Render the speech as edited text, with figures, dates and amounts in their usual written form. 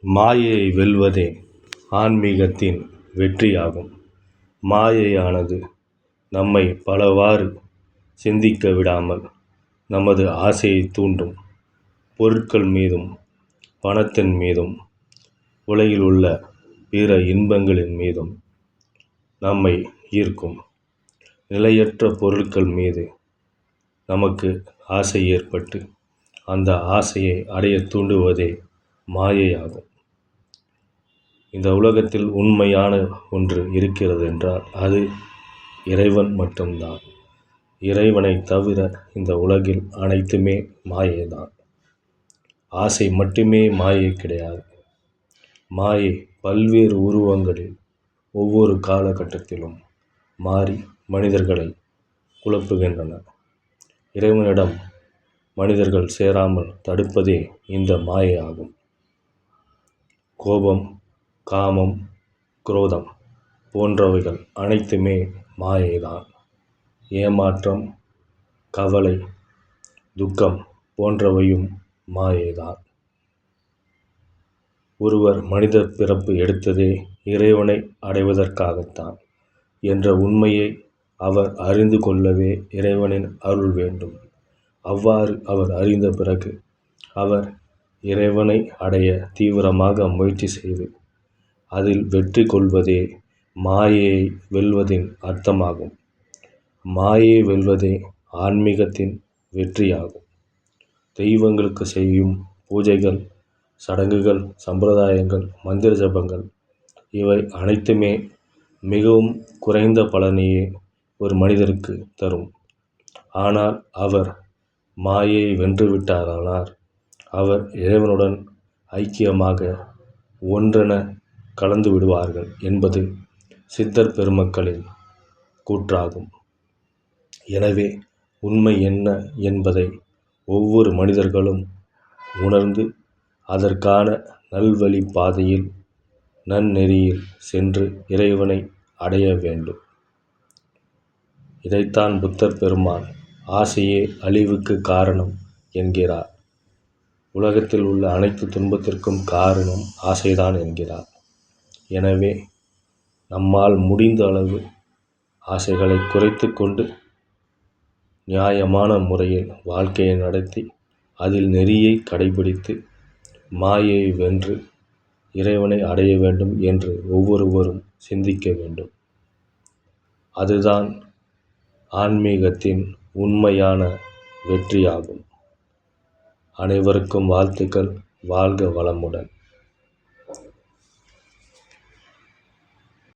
மாயையை வெல்வதே ஆன்மீகத்தின் வெற்றியாகும். மாயையானது நம்மை பலவாறு சிந்திக்க விடாமல் நமது ஆசையைத் தூண்டும். பொருட்கள் மீதும் பணத்தின் மீதும் உலகில் உள்ள பிற இன்பங்களின் மீதும் நம்மை ஈர்க்கும். நிலையற்ற பொருட்கள் மீது நமக்கு ஆசை ஏற்பட்டு அந்த ஆசையை அடையத் தூண்டுவதே மாயையாகும். இந்த உலகத்தில் உண்மையான ஒன்று இருக்கிறது என்றால் அது இறைவன் மட்டும்தான். இறைவனை தவிர இந்த உலகில் அனைத்துமே மாயைதான். ஆசை மட்டுமே மாயை கிடையாது. மாயை பல்வேறு உருவங்களில் ஒவ்வொரு காலகட்டத்திலும் மாறி மனிதர்களை குழப்புகின்றன. இறைவனிடம் மனிதர்கள் சேராமல் தடுப்பதே இந்த மாயை ஆகும். கோபம், காமம், குரோதம் போன்றவைகள் அனைத்துமே மாயைதான். ஏமாற்றம், கவலை, துக்கம் போன்றவையும் மாயைதான். ஒருவர் மனித பிறப்பு எடுத்ததே இறைவனை அடைவதற்காகத்தான் என்ற உண்மையை அவர் அறிந்து கொள்ளவே இறைவனின் அருள் வேண்டும். அவ்வாறு அவர் அறிந்த பிறகு அவர் இறைவனை அடைய தீவிரமாக முயற்சி செய்து அதில் வெற்றி கொள்வதே மாயையை வெல்வதின் அர்த்தமாகும். மாயையை வெல்வதே ஆன்மீகத்தின் வெற்றியாகும். தெய்வங்களுக்கு செய்யும் பூஜைகள், சடங்குகள், சம்பிரதாயங்கள், மந்திர ஜபங்கள் இவை அனைத்துமே மிகவும் குறைந்த பலனையே ஒரு மனிதருக்கு தரும். ஆனால் அவர் மாயையை வென்றுவிட்டாரானார் அவர் இறைவனுடன் ஐக்கியமாக ஒன்றென கலந்து விடுவார்கள் என்பது சித்தர் பெருமக்களின் கூற்றாகும். எனவே உண்மை என்ன என்பதை ஒவ்வொரு மனிதர்களும் உணர்ந்து அதற்கான நல்வழி பாதையில் நன்னெறியில் சென்று இறைவனை அடைய வேண்டும். இதைத்தான் புத்தர் பெருமான் ஆசையே அழிவுக்கு காரணம் என்கிறார். உலகத்தில் உள்ள அனைத்து துன்பத்திற்கும் காரணம் ஆசைதான் என்கிறார். எனவே நம்மால் முடிந்த அளவு ஆசைகளை குறைத்து கொண்டு நியாயமான முறையில் வாழ்க்கையை நடத்தி அதில் நெறியை கடைபிடித்து மாயையை வென்று இறைவனை அடைய வேண்டும் என்று ஒவ்வொருவரும் சிந்திக்க வேண்டும். அதுதான் ஆன்மீகத்தின் உண்மையான வெற்றியாகும். அனைவருக்கும் வாழ்த்துக்கள். வாழ்க வளமுடன்.